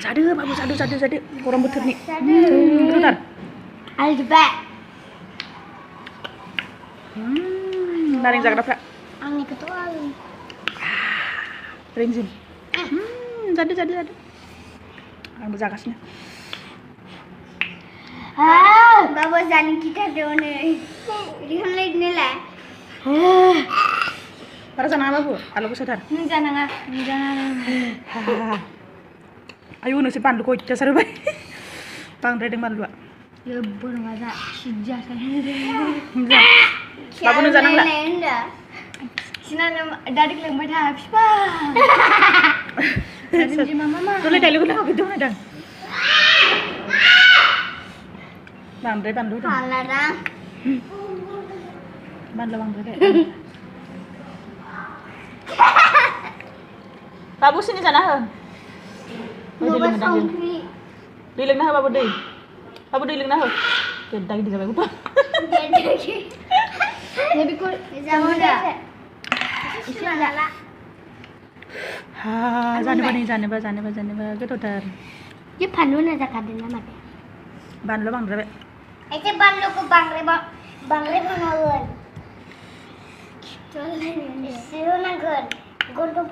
Sadu, bagus, sadu. Kurang betul nih. Betul. Ayo cepat. Naring jaga dapat. Angin ketua. Ringzin. Sadu. Ang bezagasnya. Bawa jani kita done. Lihat lagi nih lah. Para sana apa bu? Kalau sadar. Jangan. Ayo nu si pandu ko dasar bay. Pang redeng pandu. Ya bon wala sijah kan. Babu nu janang la. Sinan dadik lang madha habis pa. Jadi mama. Tuloy dialog na ako dito na. Bang re pandu. Halarang. Man lawang re. Babu sini sana ha. Diling na ha babu day. Babu diling na ha. Kedai di sampai lupa. Lebih kul jamu dah. Isyalah. Ha, जाने बा gitu dar. ये फनु ना जका देना मत. Ban lo bang re. ऐसे बन लो को बांगरे बनावन. चल नहीं. सिरो ना घर. गोल तो